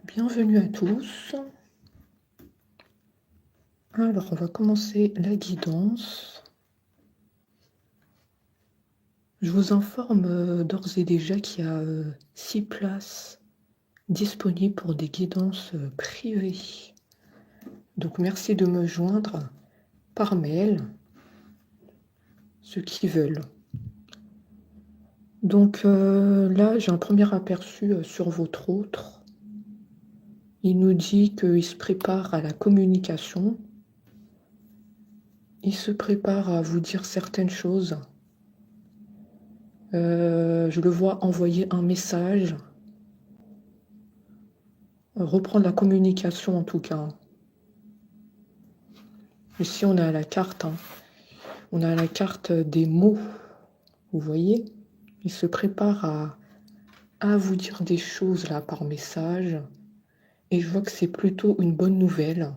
Bienvenue à tous. Alors, on va commencer la guidance. Je vous informe d'ores et déjà qu'il y a 6 places disponibles pour des guidances privées. Donc, merci de me joindre par mail, ceux qui veulent. Donc, là, j'ai un premier aperçu sur votre autre. Il nous dit qu'il se prépare à la communication. Il se prépare à vous dire certaines choses. Je le vois envoyer un message, reprendre la communication en tout cas. Ici, on a la carte, on a la carte des mots, vous voyez? Il se prépare à vous dire des choses là par message, et je vois que c'est plutôt une bonne nouvelle,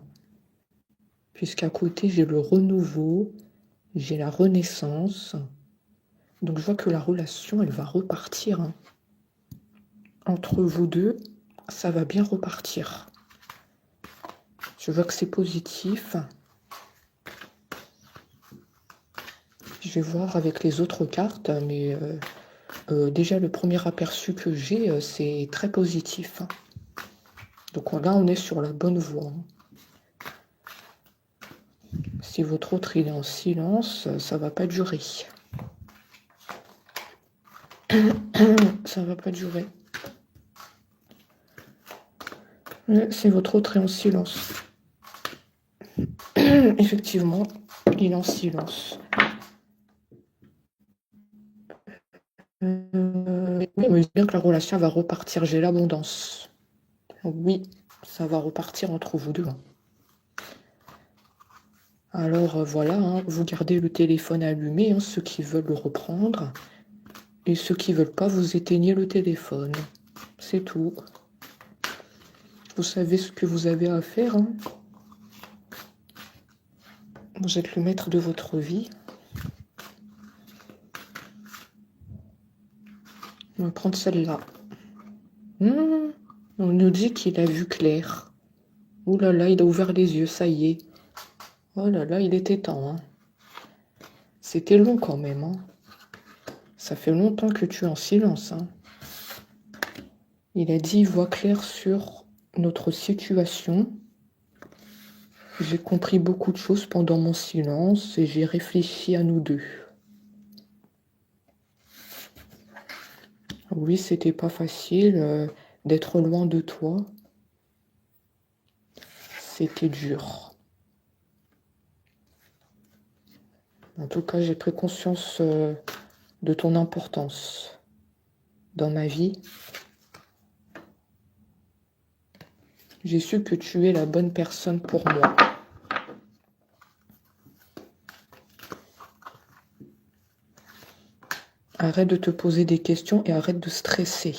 puisqu'à côté, j'ai le renouveau, j'ai la renaissance, donc je vois que la relation, elle va repartir. Entre vous deux, ça va bien repartir. Je vois que c'est positif. Je vais voir avec les autres cartes, mais déjà le premier aperçu que j'ai, c'est très positif. Donc là, on est sur la bonne voie. Si votre autre il est en silence, ça va pas durer. Ça va pas durer. Si votre autre est en silence. Effectivement, il est en silence. Oui, mais bien que la relation va repartir, j'ai l'abondance. Oui, ça va repartir entre vous deux. Alors voilà, vous gardez le téléphone allumé, ceux qui veulent le reprendre. Et ceux qui veulent pas, vous éteignez le téléphone. C'est tout. Vous savez ce que vous avez à faire. Vous êtes le maître de votre vie. On va prendre celle-là. On nous dit qu'il a vu clair. Ouh là là, il a ouvert les yeux, ça y est. Oh là là, il était temps. C'était long quand même. Ça fait longtemps que tu es en silence. Il a dit, il voit clair sur notre situation. J'ai compris beaucoup de choses pendant mon silence et j'ai réfléchi à nous deux. Oui, c'était pas facile d'être loin de toi. C'était dur. En tout cas, j'ai pris conscience de ton importance dans ma vie. J'ai su que tu es la bonne personne pour moi. Arrête de te poser des questions et arrête de stresser.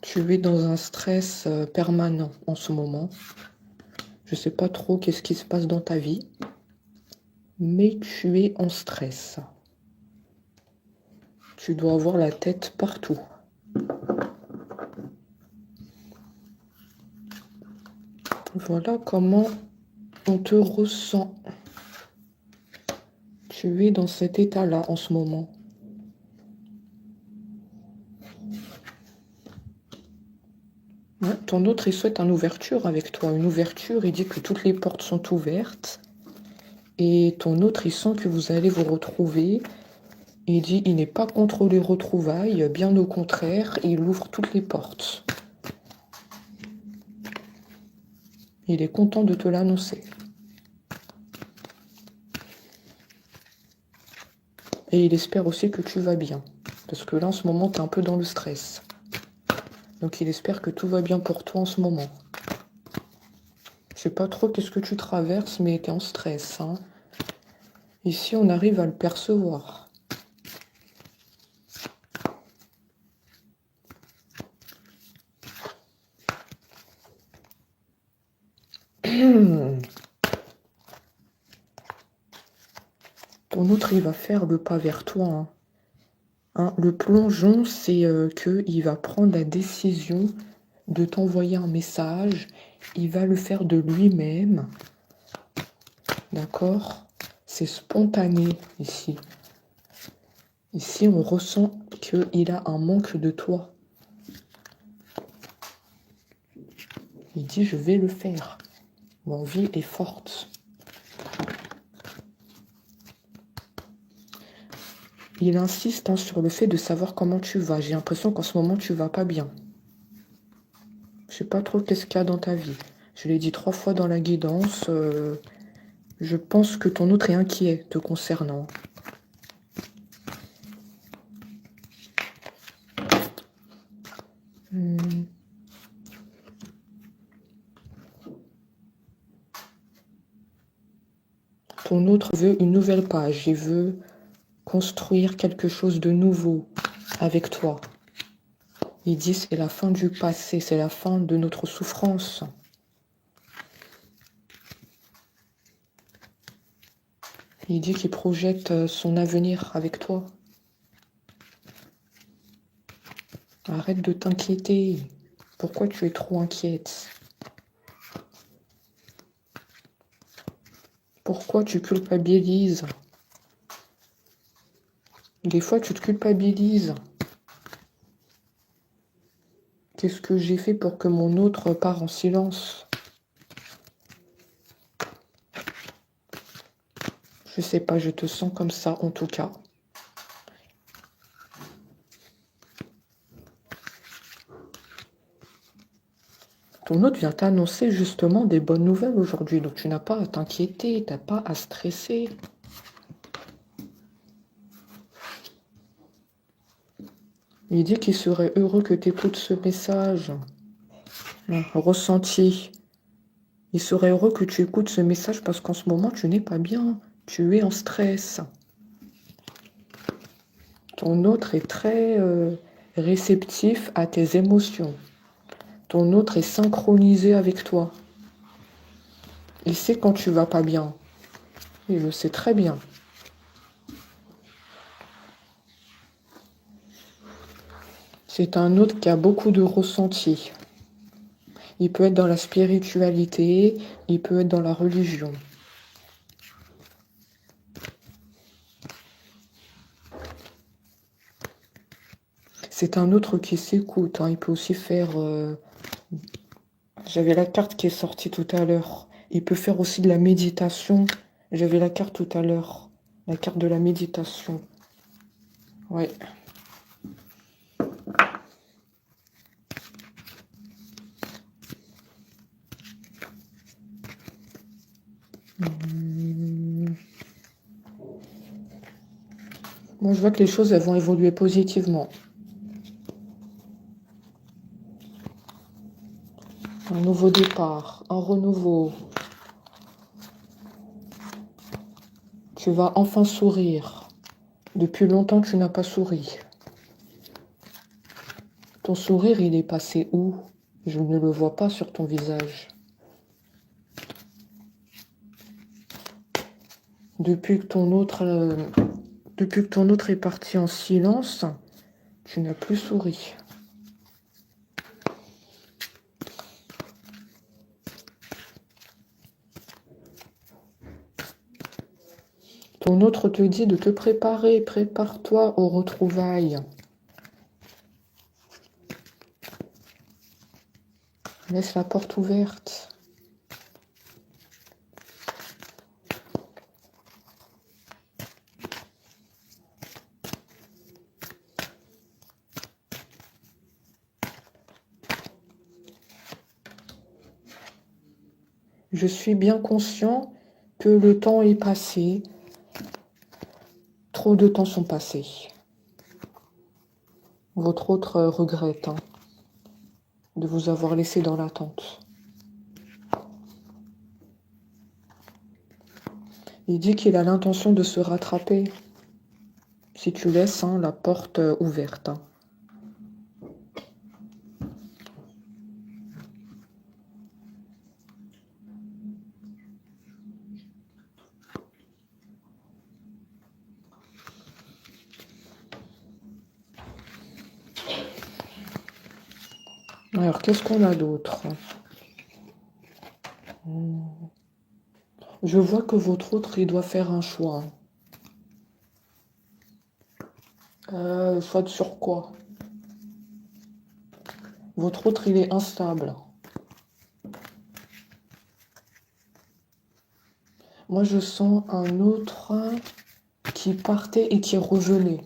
Tu es dans un stress permanent en ce moment. Je ne sais pas trop qu'est-ce qui se passe dans ta vie, mais tu es en stress. Tu dois avoir la tête partout. Voilà comment on te ressent. Tu es dans cet état-là en ce moment. Ouais, ton autre, il souhaite une ouverture avec toi. Une ouverture, il dit que toutes les portes sont ouvertes. Et ton autre, il sent que vous allez vous retrouver. Il dit, il n'est pas contre les retrouvailles, bien au contraire, il ouvre toutes les portes. Il est content de te l'annoncer. Et il espère aussi que tu vas bien. Parce que là, en ce moment, tu es un peu dans le stress. Donc, il espère que tout va bien pour toi en ce moment. Je sais pas trop qu'est-ce que tu traverses, mais tu es en stress. Ici, on arrive à le percevoir. Ton autre, il va faire le pas vers toi. Hein. Le plongeon, c'est qu'il va prendre la décision de t'envoyer un message. Il va le faire de lui-même. D'accord? C'est spontané ici. Ici, on ressent qu'il a un manque de toi. Il dit, je vais le faire. L'envie est forte. Il insiste hein, sur le fait de savoir comment tu vas. J'ai l'impression qu'en ce moment, tu vas pas bien. Je sais pas trop qu'est-ce qu'il y a dans ta vie. Je l'ai dit 3 fois dans la guidance. Je pense que ton autre est inquiet te concernant. Ton autre veut une nouvelle page. Il veut construire quelque chose de nouveau avec toi. Il dit c'est la fin du passé, c'est la fin de notre souffrance. Il dit qu'il projette son avenir avec toi. Arrête de t'inquiéter. Pourquoi tu es trop inquiète? Pourquoi tu culpabilises? Des fois, tu te culpabilises. Qu'est-ce que j'ai fait pour que mon autre part en silence? Je sais pas, je te sens comme ça en tout cas. Ton autre vient t'annoncer justement des bonnes nouvelles aujourd'hui, donc tu n'as pas à t'inquiéter, tu n'as pas à stresser. Il dit qu'il serait heureux que tu écoutes ce message. Ressenti. Il serait heureux que tu écoutes ce message parce qu'en ce moment, tu n'es pas bien. Tu es en stress. Ton autre est très réceptif à tes émotions. Ton autre est synchronisé avec toi. Il sait quand tu vas pas bien. Il le sait très bien. C'est un autre qui a beaucoup de ressenti. Il peut être dans la spiritualité, il peut être dans la religion. C'est un autre qui s'écoute. Hein. Il peut aussi faire... J'avais la carte qui est sortie tout à l'heure. Il peut faire aussi de la méditation. J'avais la carte tout à l'heure. La carte de la méditation. Ouais. Moi, je vois que les choses elles vont évoluer positivement. Un nouveau départ, un renouveau. Tu vas enfin sourire. Depuis longtemps, tu n'as pas souri. Ton sourire, il est passé où? Je ne le vois pas sur ton visage. Depuis que ton autre est parti en silence, tu n'as plus souri. Ton autre te dit de te préparer, prépare-toi aux retrouvailles. Laisse la porte ouverte. Je suis bien conscient que le temps est passé. Trop de temps sont passés. Votre autre regrette de vous avoir laissé dans l'attente. Il dit qu'il a l'intention de se rattraper si tu laisses la porte ouverte. Alors, qu'est-ce qu'on a d'autre? Je vois que votre autre, il doit faire un choix. Soit sur quoi? Votre autre, il est instable. Moi, je sens un autre qui partait et qui revenait.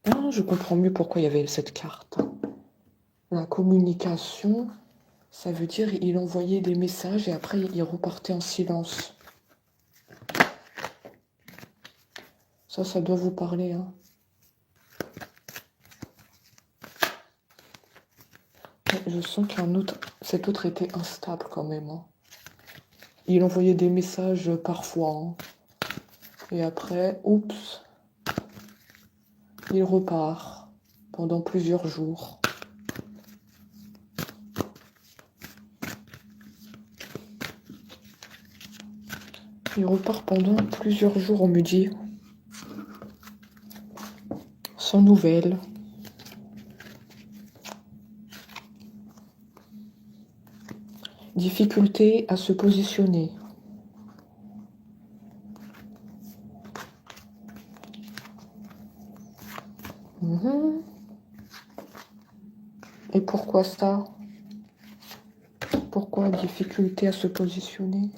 Ah, je comprends mieux pourquoi il y avait cette carte. La communication, ça veut dire il envoyait des messages et après il repartait en silence. Ça doit vous parler, hein. Je sens cet autre était instable quand même, hein. Il envoyait des messages parfois, hein. Et après, oups, il repart pendant plusieurs jours. Il repart pendant plusieurs jours, on me dit. Sans nouvelles. Difficulté à se positionner. Et pourquoi ça? Pourquoi difficulté à se positionner?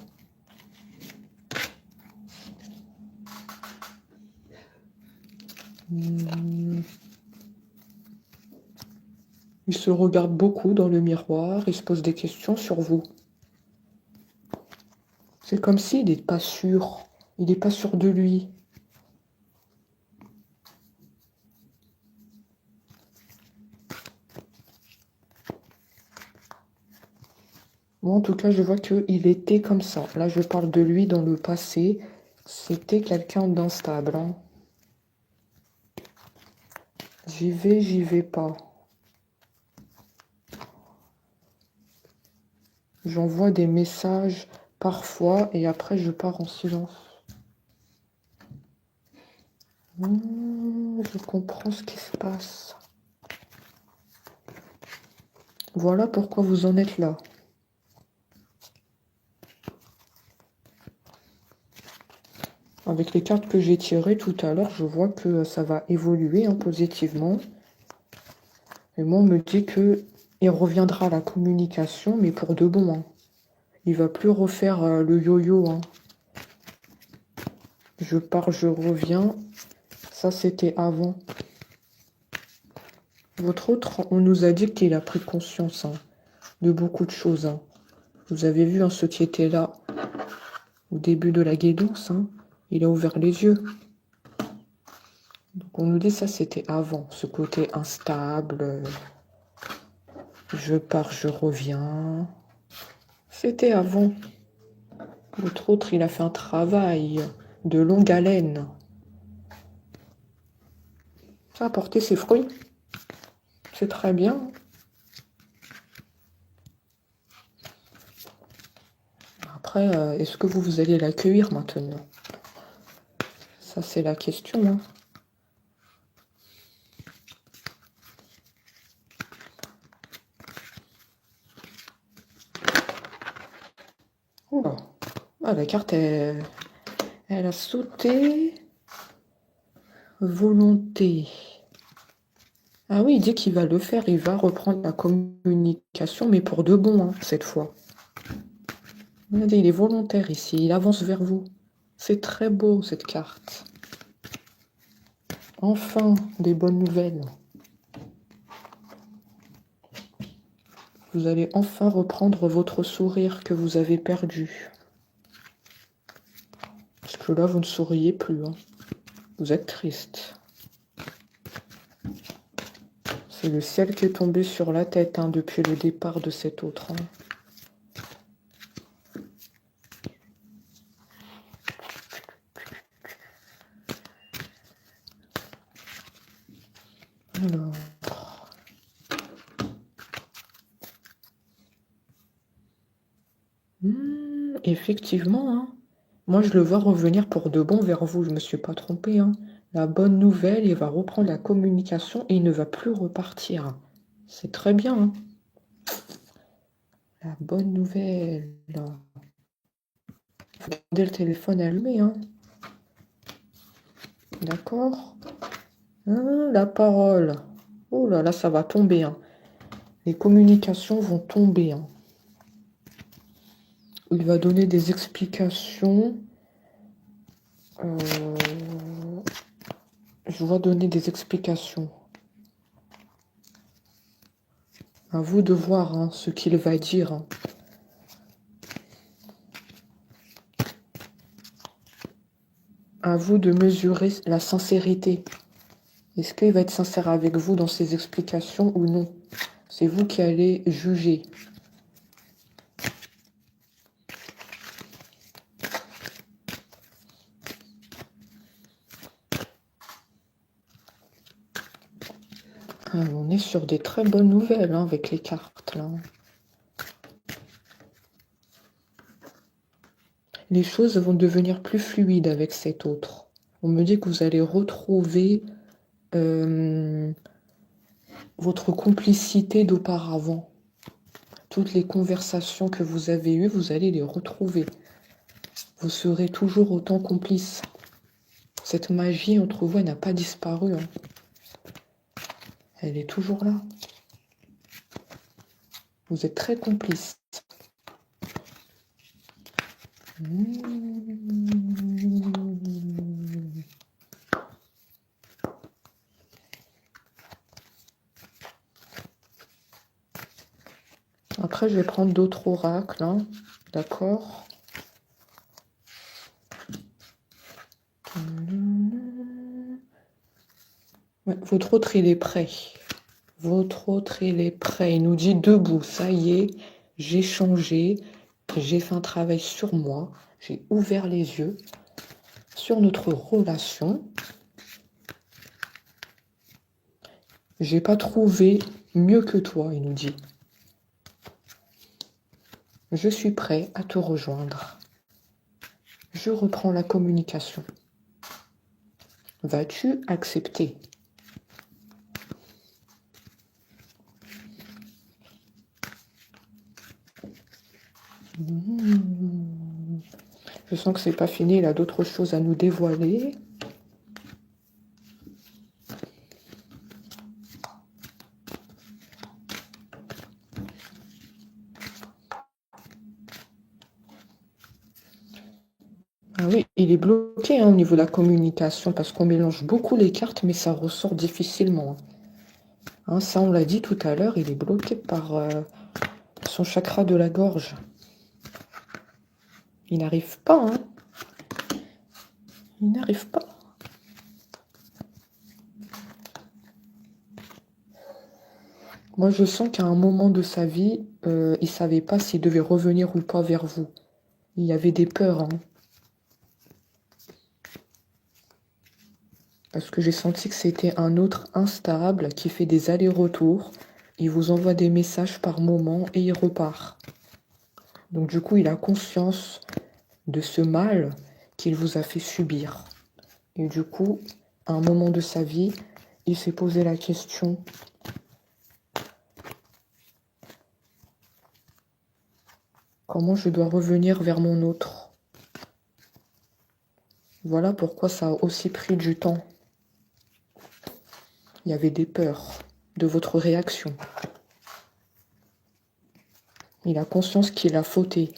Il se regarde beaucoup dans le miroir, il se pose des questions sur vous. C'est comme s'il n'est pas sûr. Il n'est pas sûr de lui. Moi, en tout cas, je vois qu'il était comme ça. Là, je parle de lui dans le passé. C'était quelqu'un d'instable, hein. J'y vais pas. J'envoie des messages parfois et après, je pars en silence. Je comprends ce qui se passe. Voilà pourquoi vous en êtes là. Avec les cartes que j'ai tirées tout à l'heure, je vois que ça va évoluer, hein, positivement. Et moi, on me dit que il reviendra à la communication, mais pour de bon, hein. Il va plus refaire le yo-yo, hein. Je pars, je reviens. Ça, c'était avant. Votre autre, on nous a dit qu'il a pris conscience, hein, de beaucoup de choses, hein. Vous avez vu, hein, ce qui était là au début de la guidance, hein, il a ouvert les yeux. Donc on nous dit ça, c'était avant, ce côté instable. Je pars, je reviens. C'était avant. L'autre autre, il a fait un travail de longue haleine. Ça a porté ses fruits. C'est très bien. Après, est-ce que vous allez l'accueillir maintenant? Ça, c'est la question, hein. Oula. Ah, la carte, elle a sauté. Volonté. Ah oui, il dit qu'il va le faire. Il va reprendre la communication, mais pour de bon, hein, cette fois. Regardez, il est volontaire ici. Il avance vers vous. C'est très beau, cette carte. Enfin, des bonnes nouvelles. Vous allez enfin reprendre votre sourire que vous avez perdu. Parce que là, vous ne souriez plus, hein. Vous êtes triste. C'est le ciel qui est tombé sur la tête, hein, depuis le départ de cet autre, hein. Alors... effectivement, hein. Moi, je le vois revenir pour de bon vers vous. Je ne me suis pas trompée, hein. La bonne nouvelle, il va reprendre la communication et il ne va plus repartir. C'est très bien, hein. La bonne nouvelle. Faut garder le téléphone allumé, hein. D'accord? Hein, la parole. Oh là là, ça va tomber, hein. Les communications vont tomber, hein. Il va donner des explications. Je vais donner des explications. À vous de voir, hein, ce qu'il va dire, hein. À vous de mesurer la sincérité. Est-ce qu'il va être sincère avec vous dans ses explications ou non? C'est vous qui allez juger. Ah, on est sur des très bonnes nouvelles, hein, avec les cartes, là. Les choses vont devenir plus fluides avec cet autre. On me dit que vous allez retrouver votre complicité d'auparavant. Toutes les conversations que vous avez eues, vous allez les retrouver. Vous serez toujours autant complices. Cette magie entre vous, elle n'a pas disparu, hein. Elle est toujours là. Vous êtes très complices. Après, je vais prendre d'autres oracles, hein. D'accord? Ouais, votre autre, il est prêt. Votre autre, il est prêt. Il nous dit debout. Ça y est, j'ai changé. J'ai fait un travail sur moi. J'ai ouvert les yeux sur notre relation. J'ai pas trouvé mieux que toi, il nous dit. Je suis prêt à te rejoindre. Je reprends la communication. Vas-tu accepter? Je sens que c'est pas fini, il a d'autres choses à nous dévoiler. Ah oui, il est bloqué, hein, au niveau de la communication parce qu'on mélange beaucoup les cartes, mais ça ressort difficilement. Hein, ça, on l'a dit tout à l'heure, il est bloqué par son chakra de la gorge. Il n'arrive pas, hein. Il n'arrive pas. Moi, je sens qu'à un moment de sa vie, il ne savait pas s'il devait revenir ou pas vers vous. Il y avait des peurs, hein. Parce que j'ai senti que c'était un autre instable qui fait des allers-retours. Il vous envoie des messages par moment et il repart. Donc du coup, il a conscience de ce mal qu'il vous a fait subir. Et du coup, à un moment de sa vie, il s'est posé la question: comment je dois revenir vers mon autre? Voilà pourquoi ça a aussi pris du temps. Il y avait des peurs de votre réaction. Il a conscience qu'il a fauté.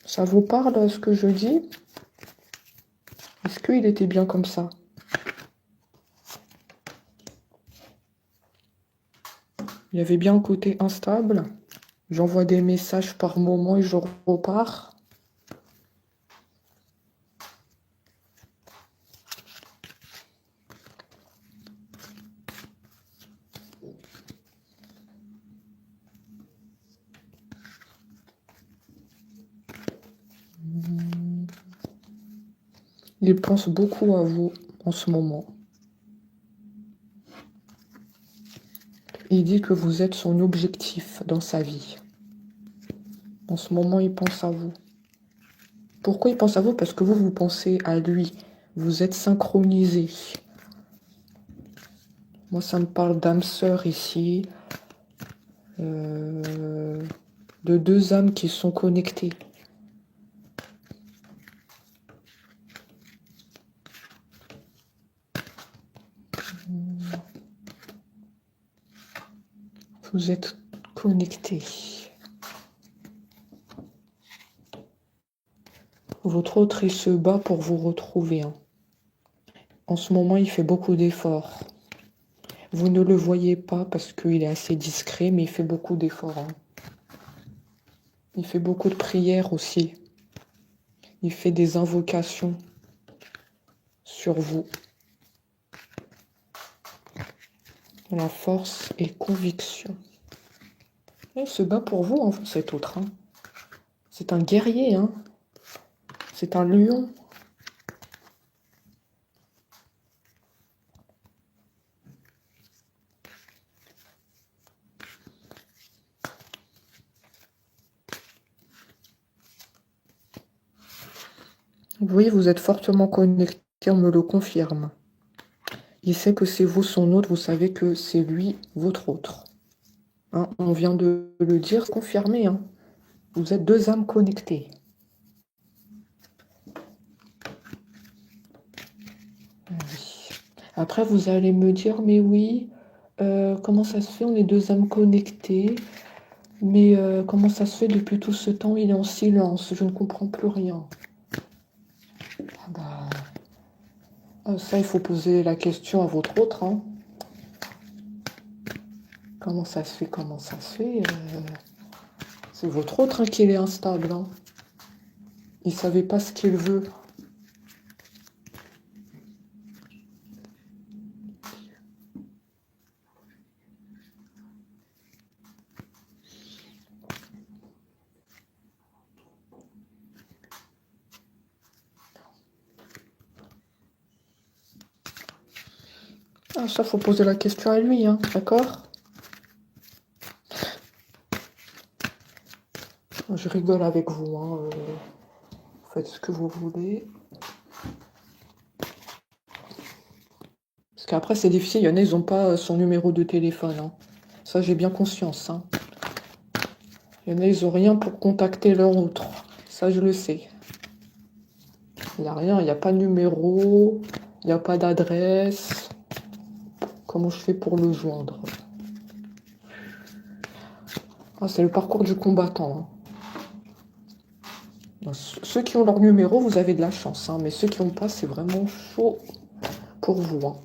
Ça vous parle, ce que je dis? Est-ce qu'il était bien comme ça? Il y avait bien un côté instable. J'envoie des messages par moment et je repars. Il pense beaucoup à vous en ce moment. Il dit que vous êtes son objectif dans sa vie. En ce moment, il pense à vous. Pourquoi il pense à vous? Parce que vous, vous pensez à lui. Vous êtes synchronisés. Moi, ça me parle d'âme sœur ici. De deux âmes qui sont connectées. Vous êtes connectés. Votre autre, il se bat pour vous retrouver. Hein. En ce moment, il fait beaucoup d'efforts. Vous ne le voyez pas parce qu'il est assez discret, mais il fait beaucoup d'efforts. Hein. Il fait beaucoup de prières aussi. Il fait des invocations sur vous. La force et conviction. Il se bat pour vous, hein, cet autre. Hein. C'est un guerrier. Hein. C'est un lion. Vous voyez, vous êtes fortement connecté, on me le confirme. Il sait que c'est vous son autre, vous savez que c'est lui votre autre. Hein, on vient de le dire, confirmé. Hein. Vous êtes deux âmes connectées. Oui. Après, vous allez me dire, mais oui, comment ça se fait, on est deux âmes connectées, mais comment ça se fait depuis tout ce temps, il est en silence, je ne comprends plus rien. Ah bah, ça, il faut poser la question à votre autre. Hein. Comment ça se fait, c'est votre autre hein, qui est instable. Hein. Il ne savait pas ce qu'il veut. Ah, ça, faut poser la question à lui, hein, d'accord? Je rigole avec vous, hein, faites ce que vous voulez. Parce qu'après, c'est difficile, il y en a, ils n'ont pas son numéro de téléphone. Hein. Ça, j'ai bien conscience. Hein. Il y en a, ils n'ont rien pour contacter leur autre. Ça, je le sais. Il n'y a rien, il n'y a pas de numéro, il n'y a pas d'adresse. Comment je fais pour le joindre? Ah, c'est le parcours du combattant. Hein. Ceux qui ont leur numéro, vous avez de la chance. Hein, mais ceux qui n'ont pas, c'est vraiment chaud pour vous. Hein.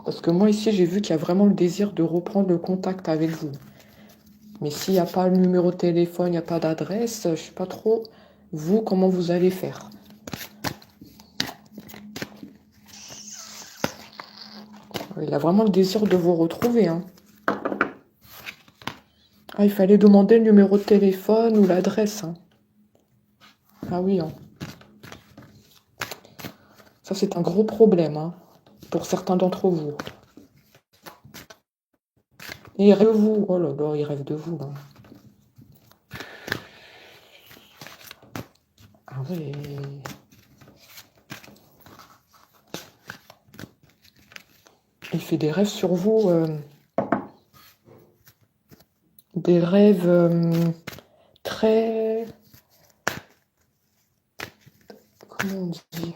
Parce que moi, ici, j'ai vu qu'il y a vraiment le désir de reprendre le contact avec vous. Mais s'il n'y a pas le numéro de téléphone, il n'y a pas d'adresse, je ne sais pas trop, vous, comment vous allez faire. Il a vraiment le désir de vous retrouver. Hein. Ah, il fallait demander le numéro de téléphone ou l'adresse. Hein. Ah oui. Hein. Ça, c'est un gros problème hein, pour certains d'entre vous. Et il rêve de vous. Oh là là, il rêve de vous. Hein. Ah oui. Il fait des rêves sur vous. Des rêves très... Comment on dit?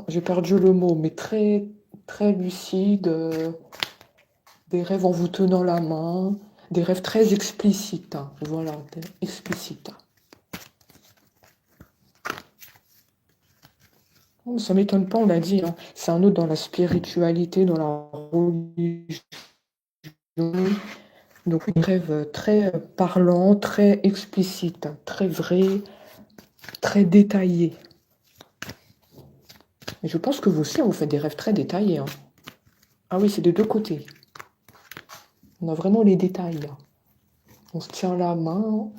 J'ai perdu le mot, mais très, très lucide. Des rêves en vous tenant la main. Des rêves très explicites. Hein. Voilà, explicites. Oh, ça m'étonne pas, on l'a dit. Hein. C'est un autre dans la spiritualité, dans la religion. Donc, un rêve très parlant, très explicite, très vrai, très détaillé. Et je pense que vous aussi, vous faites des rêves très détaillés. Hein. Ah oui, c'est des deux côtés. On a vraiment les détails. Là. On se tient la main,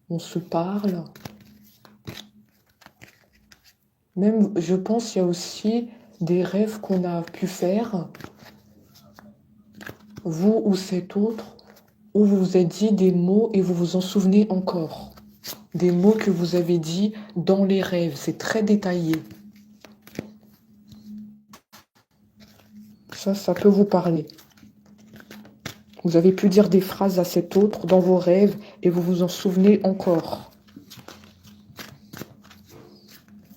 on se parle. Même, je pense qu'il y a aussi des rêves qu'on a pu faire, vous ou cet autre, où vous vous êtes dit des mots et vous vous en souvenez encore. des mots que vous avez dit dans les rêves. C'est très détaillé. Ça peut vous parler. Vous avez pu dire des phrases à cet autre dans vos rêves et vous vous en souvenez encore.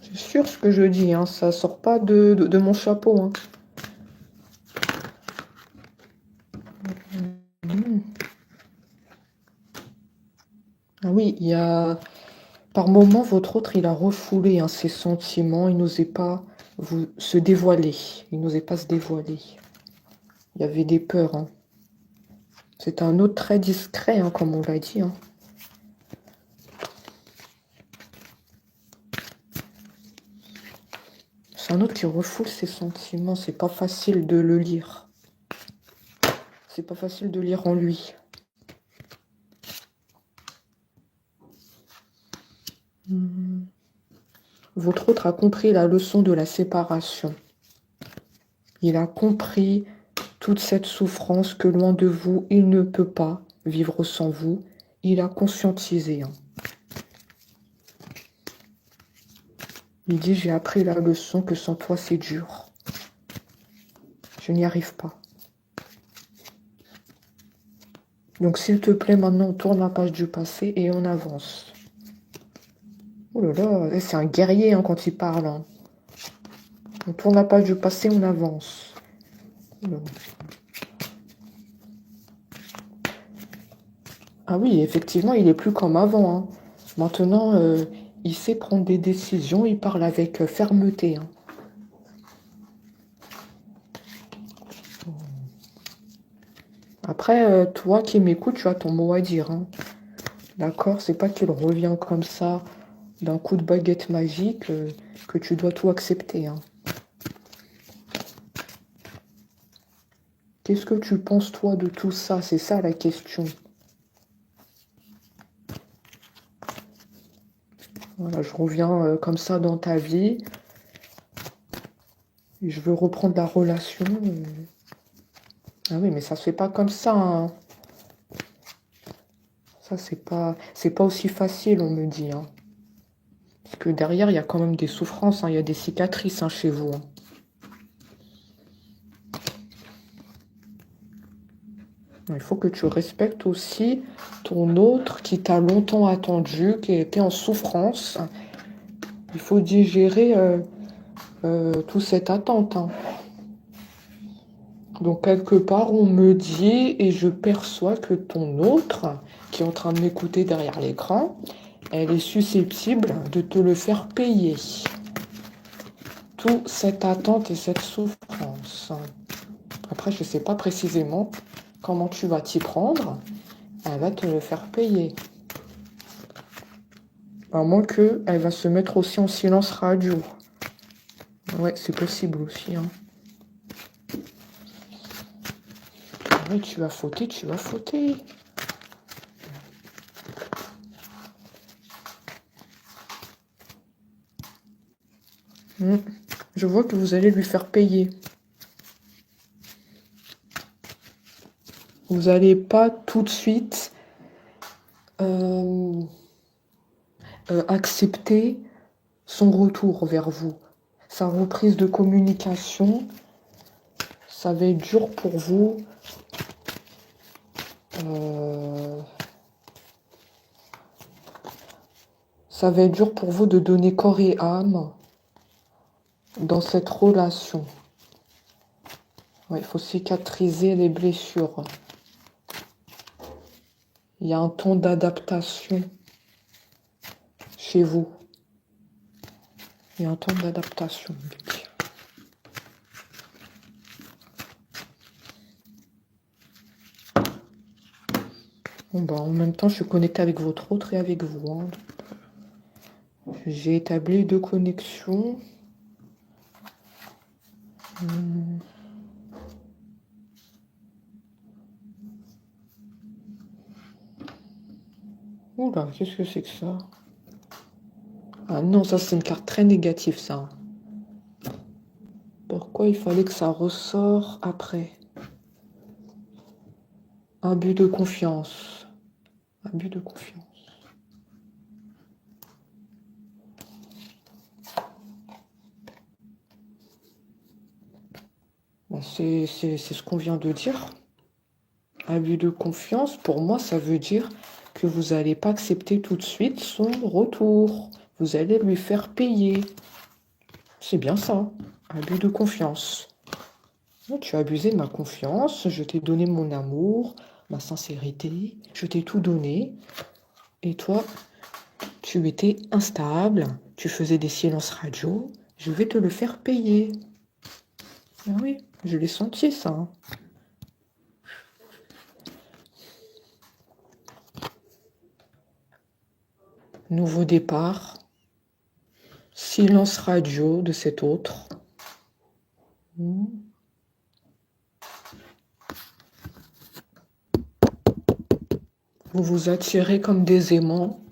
C'est sûr ce que je dis, hein, ça sort pas de mon chapeau. Hein. Ah oui, il y a... Par moment, votre autre, il a refoulé hein, ses sentiments, il n'osait pas se dévoiler. Il n'osait pas se dévoiler. Il y avait des peurs. Hein. C'est un autre très discret, hein, comme on l'a dit. Hein. C'est un autre qui refoule ses sentiments. C'est pas facile de le lire. C'est pas facile de lire en lui. Votre autre a compris la leçon de la séparation. Il a compris toute cette souffrance que loin de vous, il ne peut pas vivre sans vous. Il a conscientisé. Hein. Il dit, j'ai appris la leçon que sans toi, c'est dur. Je n'y arrive pas. Donc, s'il te plaît, maintenant, on tourne la page du passé et on avance. Oh là là, c'est un guerrier hein, quand il parle. Hein. On tourne la page du passé, on avance. Ah oui, effectivement, il est plus comme avant. Hein. Maintenant, il sait prendre des décisions, il parle avec fermeté. Hein. Après, toi qui m'écoutes, tu as ton mot à dire. Hein. D'accord? C'est pas qu'il revient comme ça, d'un coup de baguette magique, que tu dois tout accepter. Hein. Qu'est-ce que tu penses, toi, de tout ça? C'est ça la question. Voilà, je reviens comme ça dans ta vie. Et je veux reprendre la relation. Ah oui, mais ça se fait pas comme ça. Hein. Ça, c'est pas aussi facile, on me dit. Hein. Parce que derrière, il y a quand même des souffrances. Hein. Il y a des cicatrices hein, chez vous. Hein. Il faut que tu respectes aussi ton autre qui t'a longtemps attendu, qui était en souffrance. Il faut digérer toute cette attente. Hein. Donc, quelque part, on me dit et je perçois que ton autre, qui est en train de m'écouter derrière l'écran, elle est susceptible de te le faire payer. Toute cette attente et cette souffrance. Après, je ne sais pas précisément comment tu vas t'y prendre. Elle va te le faire payer. À moins qu'elle va se mettre aussi en silence radio. Ouais, c'est possible aussi. Hein. Oui, tu vas fauter, tu vas fauter. Je vois que vous allez lui faire payer. Vous n'allez pas tout de suite accepter son retour vers vous. Sa reprise de communication, ça va être dur pour vous. Ça va être dur pour vous de donner corps et âme dans cette relation. Ouais, il faut cicatriser les blessures. Il y a un temps d'adaptation chez vous. Il y a un temps d'adaptation. Bon, bah, en même temps, je suis connectée avec votre autre et avec vous. Hein. J'ai établi 2 connexions. Oula, qu'est-ce que c'est que ça? Ah non, ça c'est une carte très négative, ça. Pourquoi il fallait que ça ressort après? Abus de confiance. Abus de confiance. c'est ce qu'on vient de dire. Abus de confiance, pour moi, ça veut dire que vous n'allez pas accepter tout de suite son retour. Vous allez lui faire payer. C'est bien ça, abus de confiance. Tu as abusé de ma confiance, je t'ai donné mon amour, ma sincérité, je t'ai tout donné. Et toi, tu étais instable, tu faisais des silences radio, je vais te le faire payer. Ah oui, je l'ai senti ça. Hein. Nouveau départ. Silence radio de cet autre. Vous vous attirez comme des aimants.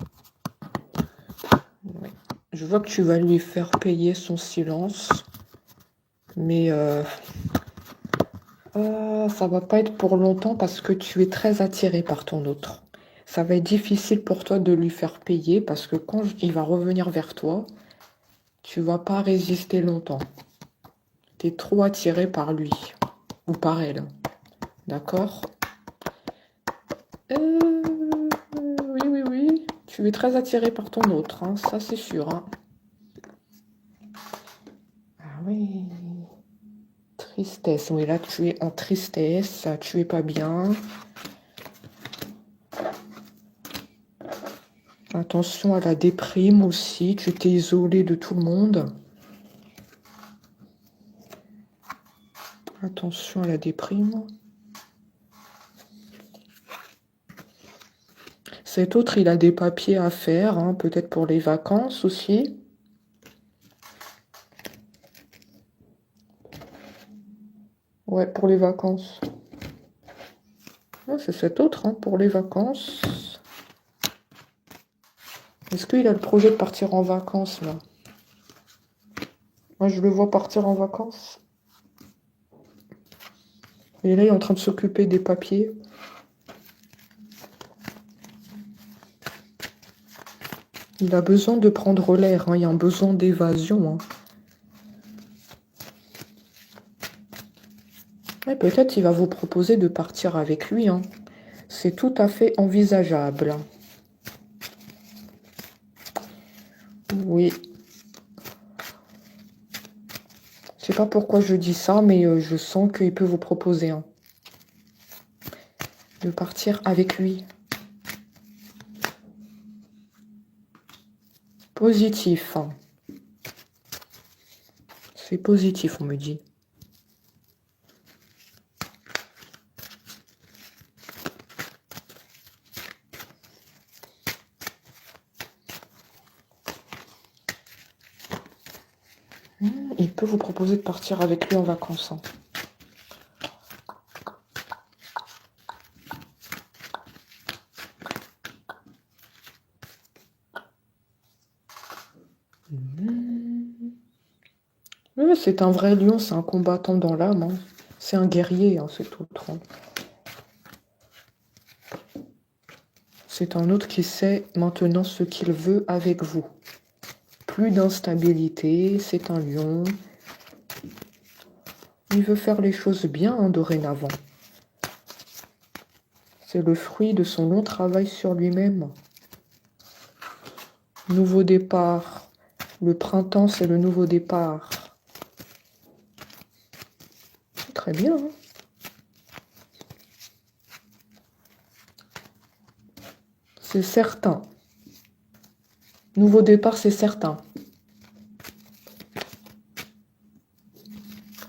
Je vois que tu vas lui faire payer son silence. Mais ça va pas être pour longtemps parce que tu es très attiré par ton autre. Ça va être difficile pour toi de lui faire payer parce que quand il va revenir vers toi, tu vas pas résister longtemps. Tu es trop attiré par lui ou par elle. D'accord? Oui. Tu es très attiré par ton autre, hein, ça c'est sûr. Hein. Ah oui. Tristesse. Oui, là tu es en tristesse, tu es pas bien. Attention à la déprime aussi, tu t'es isolé de tout le monde. Attention à la déprime. Cet autre, il a des papiers à faire, hein, peut-être pour les vacances aussi. Ouais, pour les vacances. Ouais, c'est cet autre, hein, pour les vacances. Est-ce qu'il a le projet de partir en vacances, là? Moi, je le vois partir en vacances. Et là, il est en train de s'occuper des papiers. Il a besoin de prendre l'air, hein. Il y a un besoin d'évasion. Hein. Et peut-être il va vous proposer de partir avec lui. Hein. C'est tout à fait envisageable. Oui. Je sais pas pourquoi je dis ça, mais je sens qu'il peut vous proposer de partir avec lui. Positif. Hein. C'est positif, on me dit. Il peut vous proposer de partir avec lui en vacances. Hein. Oui, c'est un vrai lion, c'est un combattant dans l'âme. Hein. C'est un guerrier, hein, cet autre. Hein. C'est un autre qui sait maintenant ce qu'il veut avec vous. Plus d'instabilité, c'est un lion. Il veut faire les choses bien hein, dorénavant. C'est le fruit de son long travail sur lui-même. Nouveau départ. Le printemps, c'est le nouveau départ. Très bien. Hein. C'est certain. Nouveau départ, c'est certain.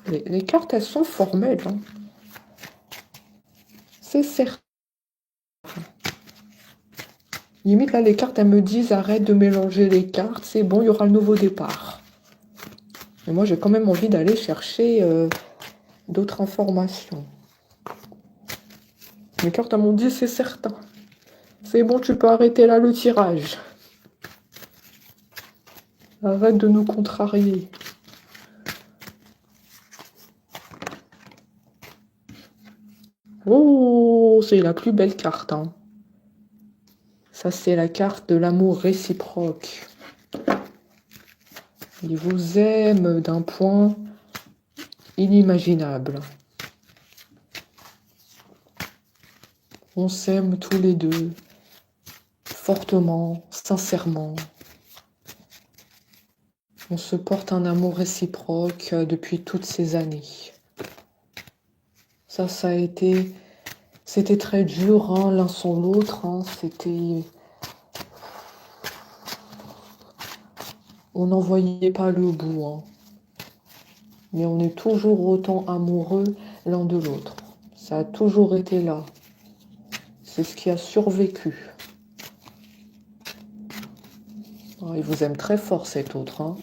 Les cartes, elles sont formelles. Hein. C'est certain. Limite, là, les cartes, elles me disent, arrête de mélanger les cartes. C'est bon, il y aura le nouveau départ. Mais moi, j'ai quand même envie d'aller chercher d'autres informations. Les cartes, elles m'ont dit, c'est certain. C'est bon, tu peux arrêter là le tirage. Arrête de nous contrarier. Oh, c'est la plus belle carte. Hein. Ça, c'est la carte de l'amour réciproque. Il vous aime d'un point. inimaginable. On s'aime tous les deux, fortement, sincèrement. On se porte un amour réciproque depuis toutes ces années. Ça a été... C'était très dur, hein, l'un sans l'autre. Hein, c'était... On n'en voyait pas le bout. Hein. Mais on est toujours autant amoureux l'un de l'autre. Ça a toujours été là. C'est ce qui a survécu. Oh, il vous aime très fort, cet autre. Hein.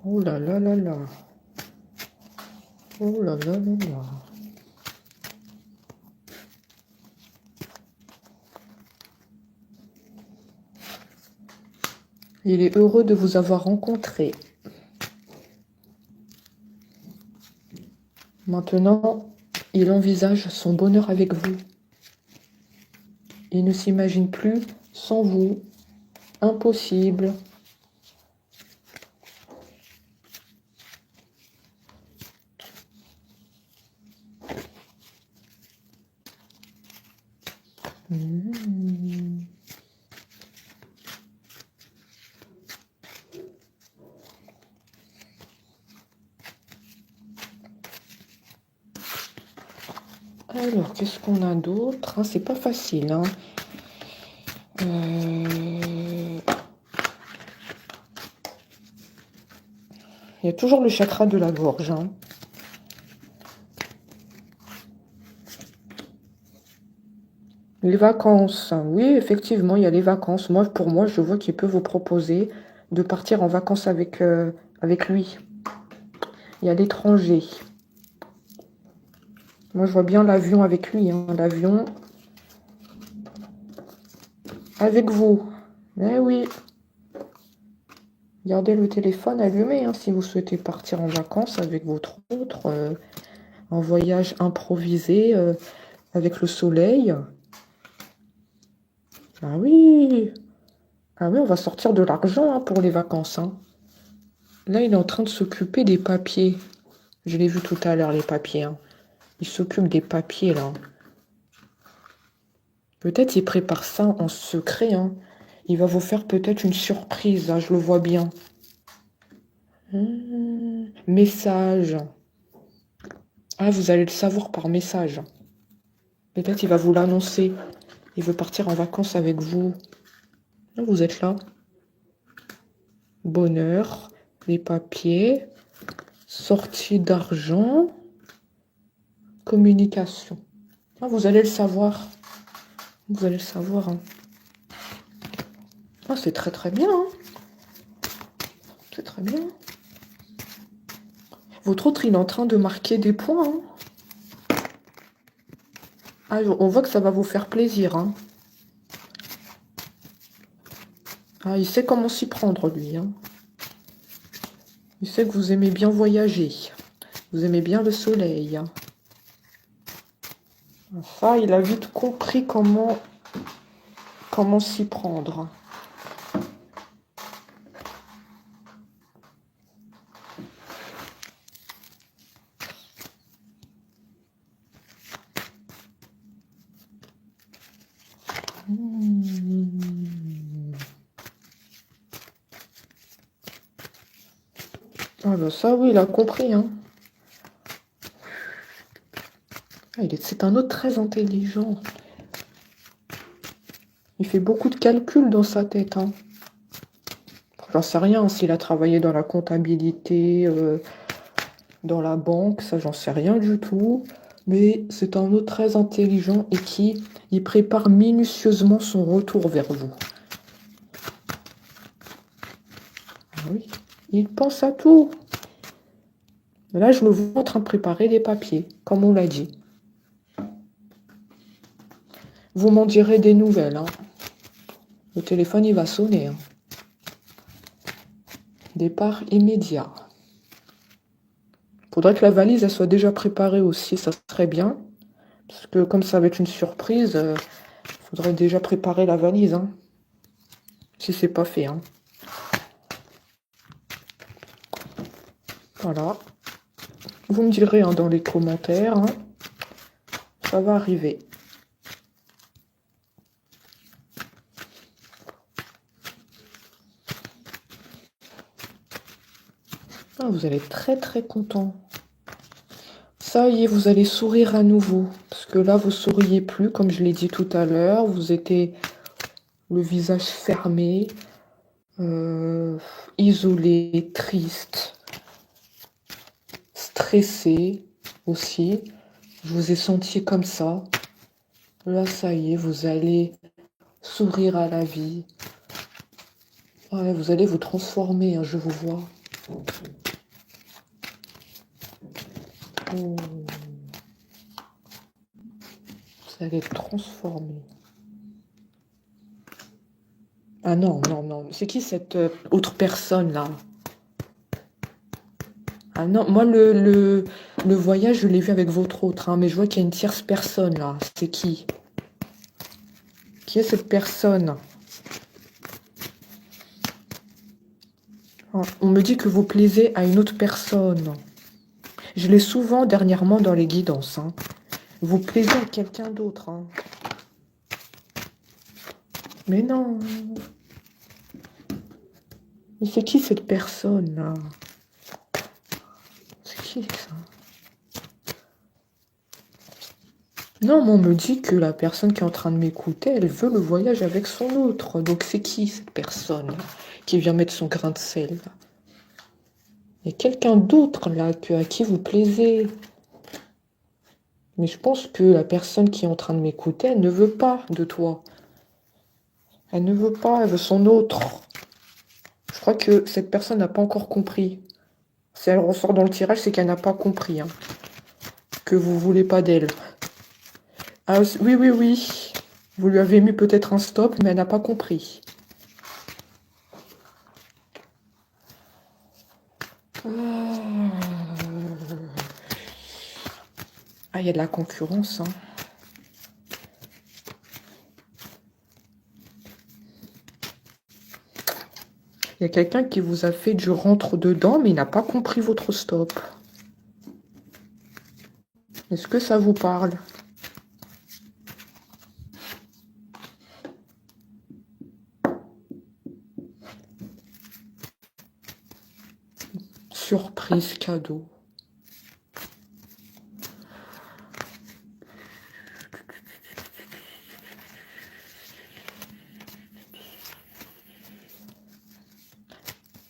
Oh là là là là. Oh là là là là. Il est heureux de vous avoir rencontré. Maintenant, il envisage son bonheur avec vous. Il ne s'imagine plus sans vous. Impossible. Alors, qu'est-ce qu'on a d'autre? C'est pas facile. Hein. Il y a toujours le chakra de la gorge. Hein. Les vacances. Oui, effectivement, il y a les vacances. Moi, pour moi, je vois qu'il peut vous proposer de partir en vacances avec lui. Il y a l'étranger. Moi, je vois bien l'avion avec lui. Hein. L'avion avec vous. Eh oui. Gardez le téléphone allumé hein, si vous souhaitez partir en vacances avec votre autre. En voyage improvisé avec le soleil. Ah oui. Ah oui, on va sortir de l'argent hein, pour les vacances. Hein. Là, il est en train de s'occuper des papiers. Je l'ai vu tout à l'heure, les papiers. Hein. Il s'occupe des papiers, là. Peut-être il prépare ça en secret. Hein. Il va vous faire peut-être une surprise. Hein, je le vois bien. Message. Ah, vous allez le savoir par message. Peut-être il va vous l'annoncer. Il veut partir en vacances avec vous. Vous êtes là. Bonheur. Les papiers. Sortie d'argent. Communication. Ah, vous allez le savoir. Vous allez le savoir. Hein. Ah, c'est très très bien. Hein. C'est très bien. Votre autre, il est en train de marquer des points. Hein. Ah, on voit que ça va vous faire plaisir. Hein. Ah, il sait comment s'y prendre, lui. Hein. Il sait que vous aimez bien voyager. Vous aimez bien le soleil. Hein. Ça, il a vite compris comment s'y prendre. Ah ben ça, oui, il a compris. Hein. Ah, c'est un autre très intelligent. Il fait beaucoup de calculs dans sa tête. Hein. J'en sais rien s'il a travaillé dans la comptabilité, dans la banque, ça j'en sais rien du tout. Mais c'est un autre très intelligent et qui il prépare minutieusement son retour vers vous. Ah oui, il pense à tout. Là, je le vois en train de préparer des papiers, comme on l'a dit. Vous m'en direz des nouvelles. Hein. Le téléphone, il va sonner. Hein. Départ immédiat. Faudrait que la valise elle soit déjà préparée aussi, ça serait bien. Parce que comme ça va être une surprise, faudrait déjà préparer la valise. Hein, si c'est pas fait. Hein. Voilà. Vous me direz hein, dans les commentaires. Hein. Ça va arriver. Ah, vous allez être très très content. Ça y est, vous allez sourire à nouveau. Parce que là, vous souriez plus, comme je l'ai dit tout à l'heure. Vous étiez le visage fermé, isolé, triste, stressé aussi. Je vous ai senti comme ça. Là, ça y est, vous allez sourire à la vie. Ouais, vous allez vous transformer, hein, je vous vois. Oh. Vous allez être transformé. Ah non, non, non. C'est qui cette autre personne là? Ah non, moi le voyage, je l'ai vu avec votre autre, hein, mais je vois qu'il y a une tierce personne là. C'est qui? Qui est cette personne? Ah, on me dit que vous plaisez à une autre personne. Je l'ai souvent dernièrement dans les guidances. Hein. Vous plaisez à quelqu'un d'autre. Hein. Mais non. Mais c'est qui cette personne là? C'est qui ça? Non, mais on me dit que la personne qui est en train de m'écouter, elle veut le voyage avec son autre. Donc c'est qui cette personne qui vient mettre son grain de sel là? Il y a quelqu'un d'autre là à qui vous plaisez. Mais je pense que la personne qui est en train de m'écouter, elle ne veut pas de toi. Elle ne veut pas, elle veut son autre. Je crois que cette personne n'a pas encore compris. Si elle ressort dans le tirage, c'est qu'elle n'a pas compris. Hein, que vous voulez pas d'elle. Ah oui, oui, oui. Vous lui avez mis peut-être un stop, mais elle n'a pas compris. Ah, il y a de la concurrence. Hein. Il y a quelqu'un qui vous a fait du rentre-dedans, mais il n'a pas compris votre stop. Est-ce que ça vous parle? Surprise cadeau.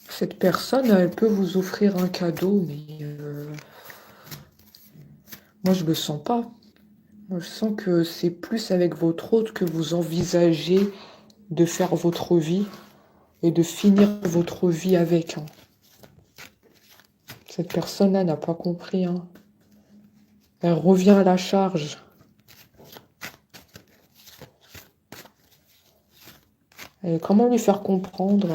Cette personne, elle peut vous offrir un cadeau, mais moi, je ne le sens pas. Moi, je sens que c'est plus avec votre hôte que vous envisagez de faire votre vie et de finir votre vie avec. Hein. Cette personne-là n'a pas compris. Hein. Elle revient à la charge. Et comment lui faire comprendre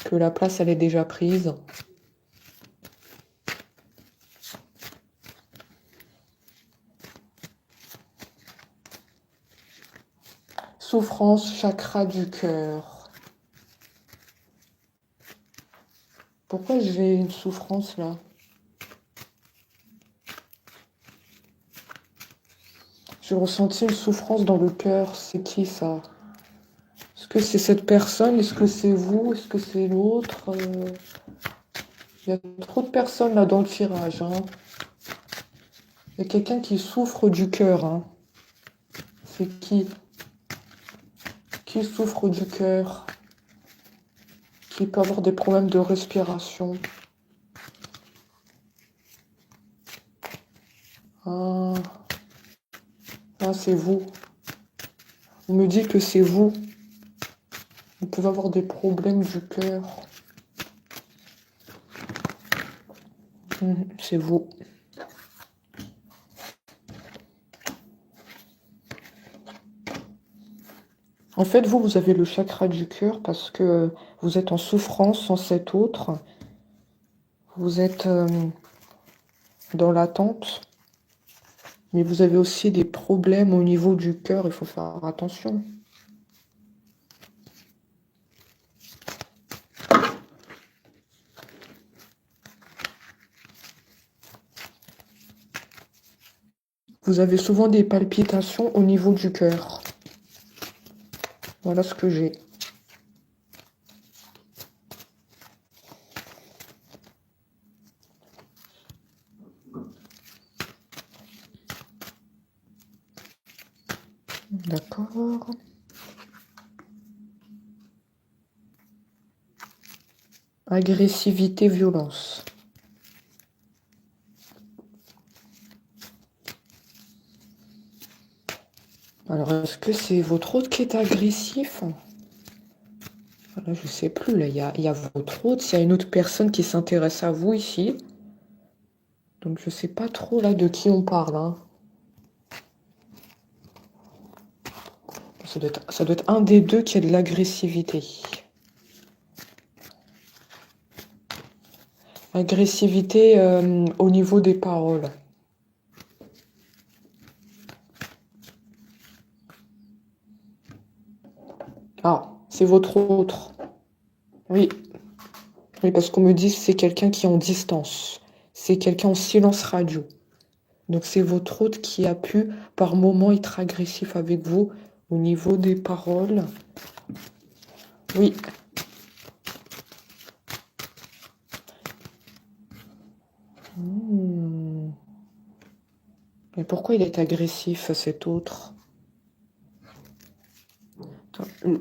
que la place, elle est déjà prise? Souffrance, chakra du cœur. Pourquoi j'ai une souffrance là? J'ai ressenti une souffrance dans le cœur. C'est qui ça? Est-ce que c'est cette personne? Est-ce que c'est vous? Est-ce que c'est l'autre? Il y a trop de personnes là dans le tirage. Hein. Il y a quelqu'un qui souffre du cœur. Hein. C'est qui? Qui souffre du cœur? Qui peut avoir des problèmes de respiration? Ah, ah c'est vous. On me dit que c'est vous. Vous pouvez avoir des problèmes du cœur. C'est vous. En fait, vous avez le chakra du cœur parce que vous êtes en souffrance sans cet autre. Vous êtes dans l'attente. Mais vous avez aussi des problèmes au niveau du cœur. Il faut faire attention. Vous avez souvent des palpitations au niveau du cœur. Voilà ce que j'ai. D'accord. Agressivité, violence. Alors, est-ce que c'est votre hôte qui est agressif? Voilà, je sais plus, là, il y a votre hôte, il y a une autre personne qui s'intéresse à vous ici. Donc, je sais pas trop, là, de qui on parle, hein. Ça doit être un des deux qui a de l'agressivité. Agressivité au niveau des paroles. Ah, c'est votre autre. Oui. Oui, parce qu'on me dit que c'est quelqu'un qui est en distance. C'est quelqu'un en silence radio. Donc c'est votre hôte qui a pu, par moment, être agressif avec vous au niveau des paroles. Oui. Mais pourquoi il est agressif, cet autre?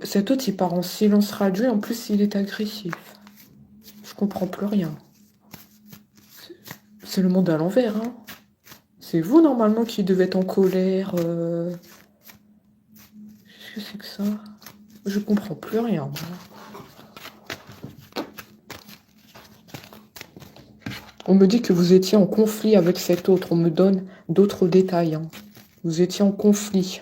Cet autre, il part en silence radio et en plus, il est agressif. Je comprends plus rien. C'est le monde à l'envers, hein. C'est vous, normalement, qui devez être en colère. Qu'est-ce que c'est que ça? Je comprends plus rien, moi. On me dit que vous étiez en conflit avec cet autre. On me donne d'autres détails, hein. Vous étiez en conflit.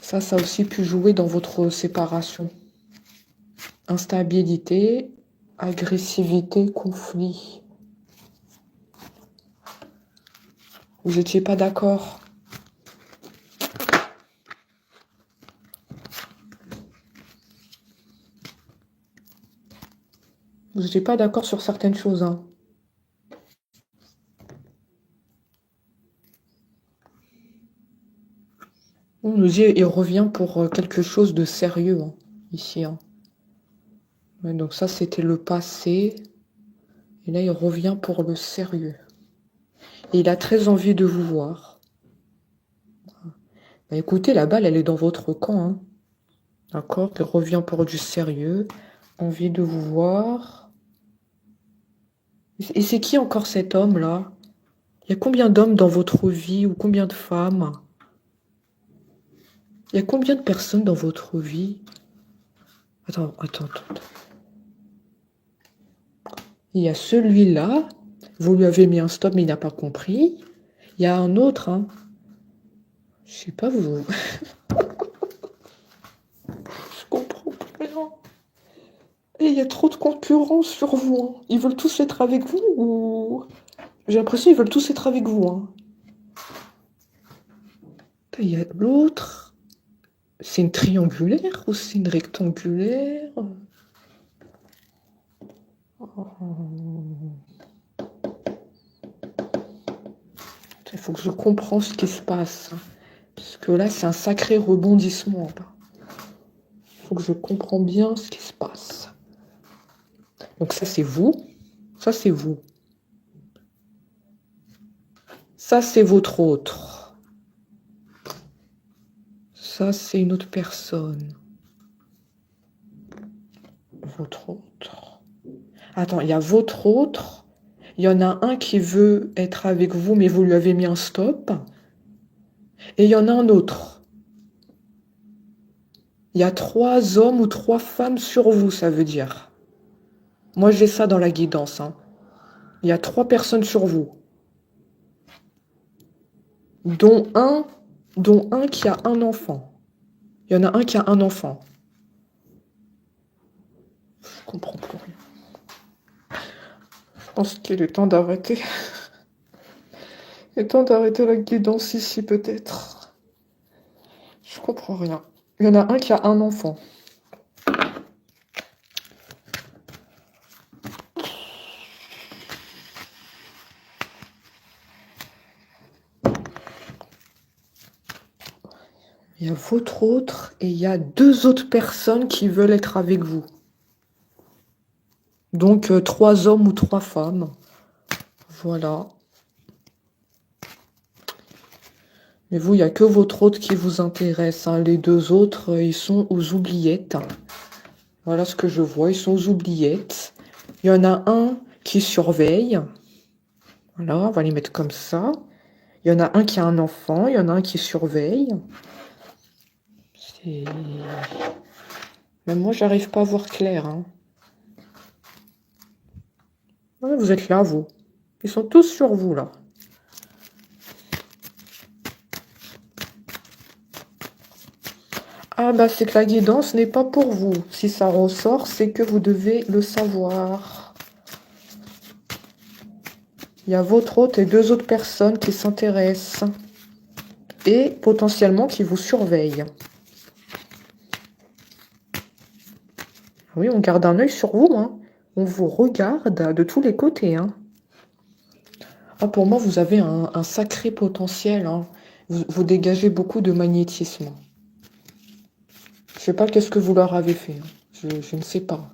Ça a aussi pu jouer dans votre séparation. Instabilité, agressivité, conflit. Vous n'étiez pas d'accord. Vous n'étiez pas d'accord sur certaines choses, hein. On nous dit il revient pour quelque chose de sérieux, hein, ici, hein. Ouais, donc ça, c'était le passé. Et là, il revient pour le sérieux. Et il a très envie de vous voir. Bah, écoutez, la balle, elle est dans votre camp, hein. D'accord? Il revient pour du sérieux. Envie de vous voir. Et c'est qui encore cet homme-là? Il y a combien d'hommes dans votre vie ou combien de femmes? Il y a combien de personnes dans votre vie? Attends. Il y a celui-là. Vous lui avez mis un stop, mais il n'a pas compris. Il y a un autre, hein. Je sais pas, vous... Je comprends plus rien. Et il y a trop de concurrence sur vous, hein. Ils veulent tous être avec vous ou... J'ai l'impression qu'ils veulent tous être avec vous, hein. Il y a l'autre. C'est une triangulaire ou c'est une rectangulaire? Il faut que je comprenne ce qui se passe. Parce que là, c'est un sacré rebondissement. Il faut que je comprenne bien ce qui se passe. Donc ça, c'est vous. Ça, c'est vous. Ça, c'est votre autre. Ça, c'est une autre personne. Votre autre. Attends, il y a votre autre. Il y en a un qui veut être avec vous, mais vous lui avez mis un stop. Et il y en a un autre. Il y a 3 hommes ou 3 femmes sur vous, ça veut dire. Moi, j'ai ça dans la guidance, hein. Il y a 3 personnes sur vous. Dont un qui a un enfant. Il y en a un qui a un enfant. Je comprends plus rien. Je pense qu'il est temps d'arrêter. Il est temps d'arrêter la guidance ici, peut-être. Je comprends rien. Il y en a un qui a un enfant. Il y a votre autre et il y a 2 autres personnes qui veulent être avec vous. Donc 3 hommes ou 3 femmes. Voilà. Mais vous, il n'y a que votre autre qui vous intéresse, hein. Les 2 autres, ils sont aux oubliettes. Voilà ce que je vois, ils sont aux oubliettes. Il y en a un qui surveille. Voilà, on va les mettre comme ça. Il y en a un qui a un enfant, il y en a un qui surveille. Même moi, j'arrive pas à voir clair, hein. Ouais, vous êtes là, vous. Ils sont tous sur vous, là. Ah bah c'est que la guidance n'est pas pour vous. Si ça ressort, c'est que vous devez le savoir. Il y a votre hôte et 2 autres personnes qui s'intéressent. Et potentiellement qui vous surveillent. Oui, on garde un œil sur vous, hein. On vous regarde de tous les côtés, hein. Ah, pour moi, vous avez un sacré potentiel, hein. Vous dégagez beaucoup de magnétisme. Je sais pas qu'est-ce que vous leur avez fait, hein. Je ne sais pas.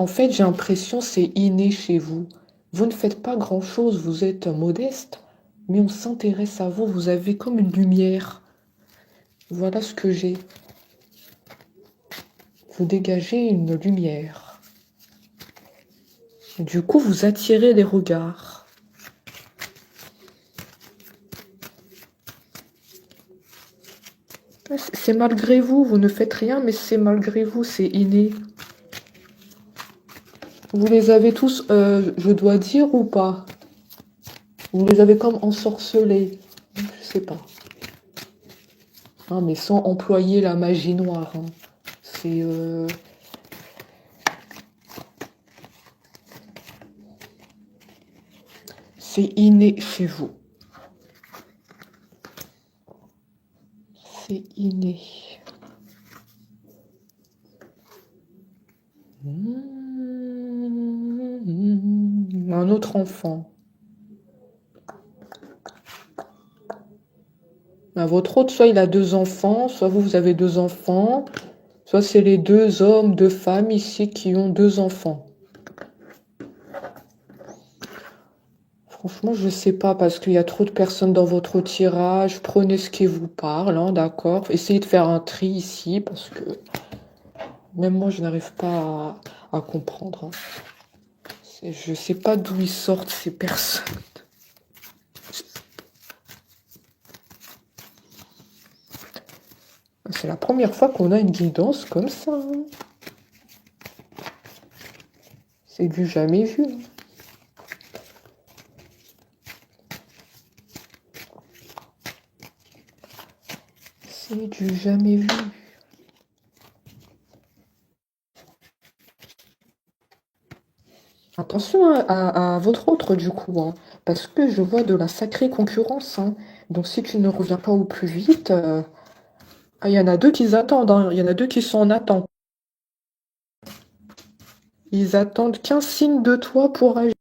En fait, j'ai l'impression c'est inné chez vous. Vous ne faites pas grand-chose, vous êtes modeste, mais on s'intéresse à vous. Vous avez comme une lumière. Voilà ce que j'ai. Vous dégagez une lumière. Et du coup, vous attirez les regards. C'est malgré vous, vous ne faites rien, mais c'est malgré vous, c'est inné. Vous les avez tous, je dois dire ou pas? Vous les avez comme ensorcelés. Je sais pas. Hein, mais sans employer la magie noire, hein. C'est... c'est inné chez vous. C'est inné. Un autre enfant. Votre autre, soit il a 2 enfants, soit vous avez 2 enfants, soit c'est les 2 hommes, 2 femmes ici qui ont 2 enfants. Franchement, je sais pas parce qu'il y a trop de personnes dans votre tirage. Prenez ce qui vous parle, hein, d'accord? Essayez de faire un tri ici parce que même moi, je n'arrive pas à comprendre, hein. Je sais pas d'où ils sortent ces personnes. C'est la première fois qu'on a une guidance comme ça, hein. C'est du jamais vu, hein. C'est du jamais vu. Attention à votre autre du coup, hein, parce que je vois de la sacrée concurrence, hein. Donc si tu ne reviens pas au plus vite, il y en a 2 qui attendent, hein. Il y en a 2 qui sont en attente. Ils attendent qu'un signe de toi pour agir.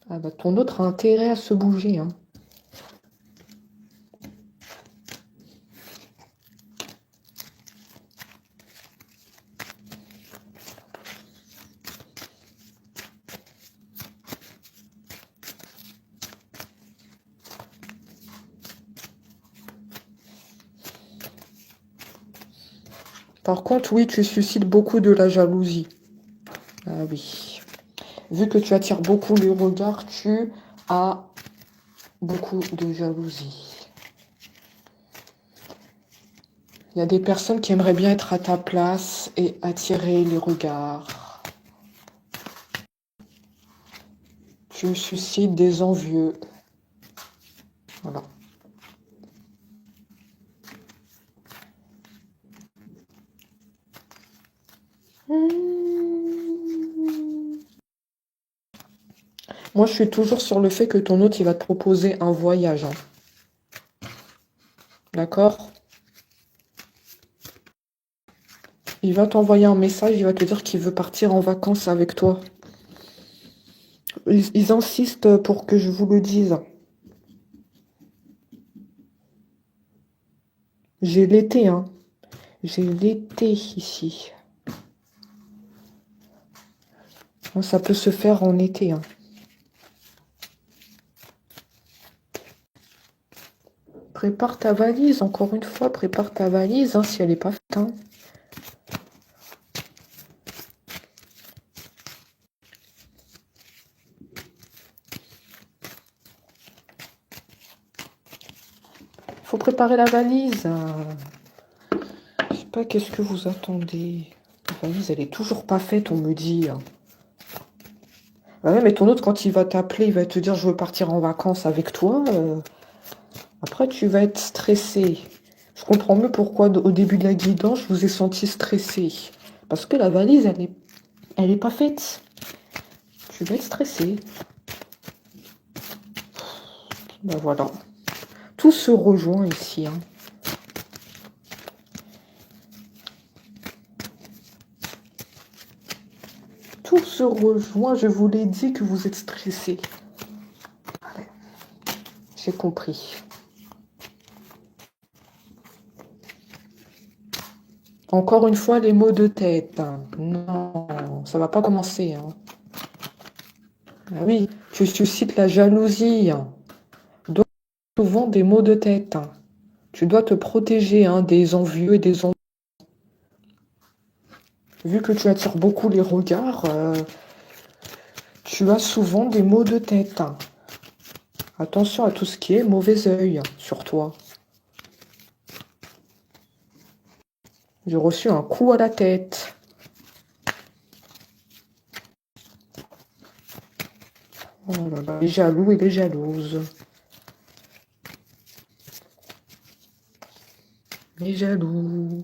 Ah bah ton autre a intérêt à se bouger, hein. Par contre, oui, tu suscites beaucoup de la jalousie. Ah oui. Vu que tu attires beaucoup les regards, tu as beaucoup de jalousie. Il y a des personnes qui aimeraient bien être à ta place et attirer les regards. Tu suscites des envieux. Voilà. Moi, je suis toujours sur le fait que ton hôte, il va te proposer un voyage, hein. D'accord? Il va t'envoyer un message, il va te dire qu'il veut partir en vacances avec toi. Ils insistent pour que je vous le dise. J'ai l'été, hein. J'ai l'été ici. Ça peut se faire en été, hein. Prépare ta valise, encore une fois, prépare ta valise, hein, si elle n'est pas faite, hein. Faut préparer la valise. Je sais pas, qu'est-ce que vous attendez? La valise, elle est toujours pas faite, on me dit. Ouais, mais ton autre, quand il va t'appeler, il va te dire, je veux partir en vacances avec toi. Après, tu vas être stressé. Je comprends mieux pourquoi, au début de la guidance, je vous ai senti stressé. Parce que la valise, elle est pas faite. Tu vas être stressé. Ben voilà. Tout se rejoint ici, hein. Tout se rejoint. Je vous l'ai dit que vous êtes stressé. Allez. J'ai compris. Encore une fois, les maux de tête. Non, ça va pas commencer, hein. Ah oui, tu suscites la jalousie. Donc, souvent des maux de tête. Tu dois te protéger, hein, des envieux et des envieux. Vu que tu attires beaucoup les regards, tu as souvent des maux de tête. Attention à tout ce qui est mauvais œil sur toi. J'ai reçu un coup à la tête. Oh là là, les jaloux et les jalouses. Les jaloux.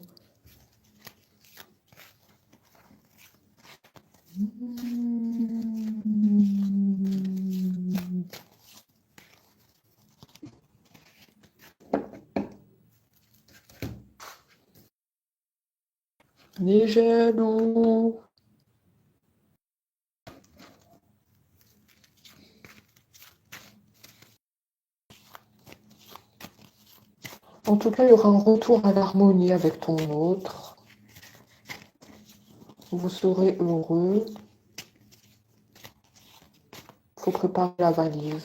Les jaloux. En tout cas, il y aura un retour à l'harmonie avec ton autre. Vous serez heureux. Il faut préparer la valise.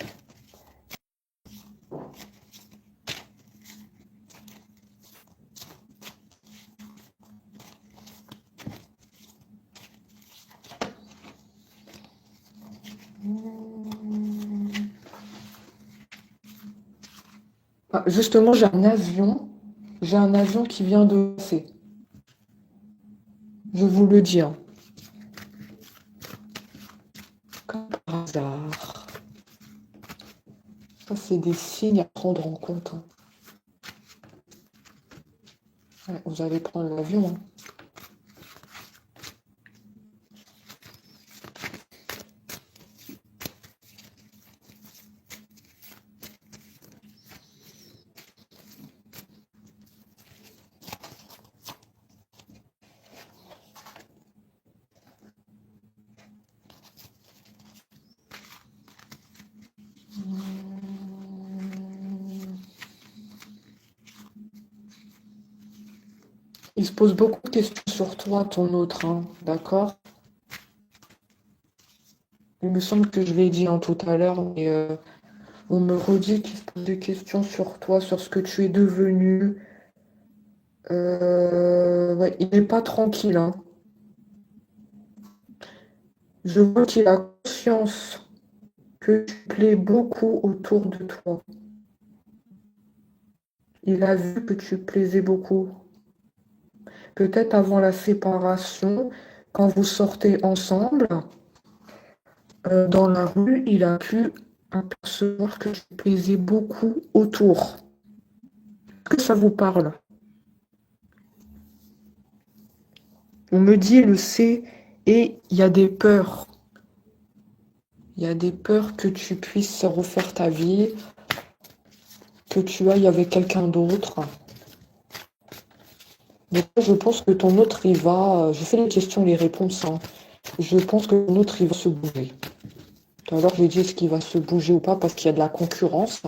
Ah, justement, j'ai un avion. J'ai un avion qui vient de passer. Je vous le dis, hein. Comme par hasard. Ça, c'est des signes à prendre en compte, hein. Ouais, vous allez prendre l'avion, hein. Il se pose beaucoup de questions sur toi, ton autre, hein, d'accord? Il me semble que je l'ai dit, hein, tout à l'heure, mais on me redit qu'il se pose des questions sur toi, sur ce que tu es devenu. Ouais, il n'est pas tranquille, hein. Je vois qu'il a conscience que tu plais beaucoup autour de toi. Il a vu que tu plaisais beaucoup. Peut-être avant la séparation, quand vous sortez ensemble, dans la rue, il a pu apercevoir que tu plaisais beaucoup autour. Est-ce que ça vous parle? On me dit, il le sait, et il y a des peurs. Il y a des peurs que tu puisses refaire ta vie, que tu ailles avec quelqu'un d'autre. Donc, je pense que ton autre, il va... J'ai fait les questions et les réponses, hein. Je pense que ton autre, il va se bouger. Tout à l'heure, j'ai dit est-ce qu'il va se bouger ou pas parce qu'il y a de la concurrence.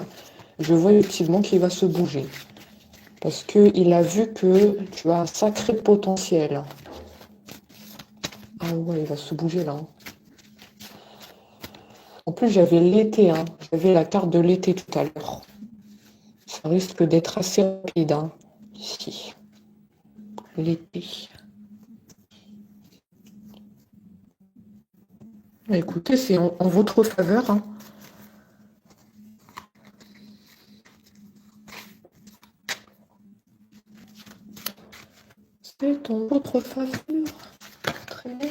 Je vois effectivement qu'il va se bouger. Parce qu'il a vu que tu as un sacré potentiel. Ah ouais, il va se bouger là. En plus, j'avais l'été, hein. J'avais la carte de l'été tout à l'heure. Ça risque d'être assez rapide, hein, ici. L'été. Écoutez, c'est en votre faveur, hein. C'est en votre faveur. Très bien.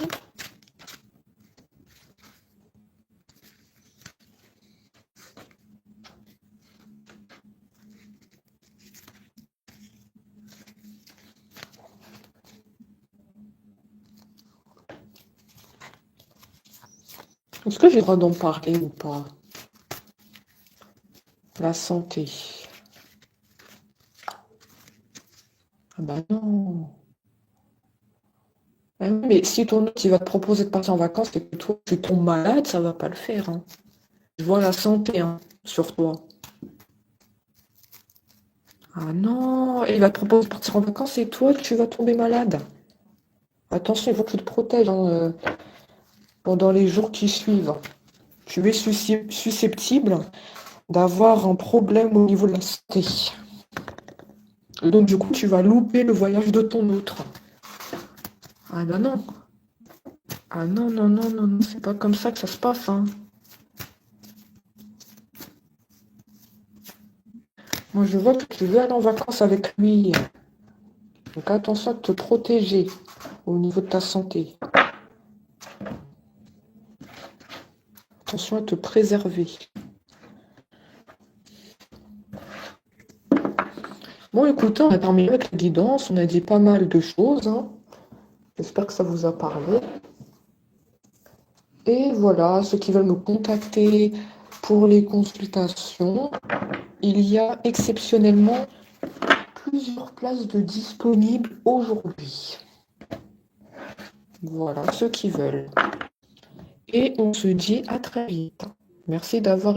Est-ce que j'ai le droit d'en parler ou pas? La santé. Ah bah non. Ah oui, mais si ton autre il va te proposer de partir en vacances et que toi tu tombes malade, ça va pas le faire, hein. Je vois la santé, hein, sur toi. Ah non, il va te proposer de partir en vacances et toi tu vas tomber malade. Attention, il faut que tu te protèges, hein, pendant les jours qui suivent. Tu es susceptible d'avoir un problème au niveau de la santé. Donc du coup, tu vas louper le voyage de ton autre. Ah bah non. Ah non, non, non, non, non, c'est pas comme ça que ça se passe, hein. Moi, je vois que tu veux aller en vacances avec lui. Donc attention à te protéger au niveau de ta santé. Attention à te préserver. Bon, écoutez, on a terminé avec la guidance. On a dit pas mal de choses, hein. J'espère que ça vous a parlé. Et voilà, ceux qui veulent me contacter pour les consultations, il y a exceptionnellement plusieurs places de disponibles aujourd'hui. Voilà, ceux qui veulent. Et on se dit à très vite. Merci d'avoir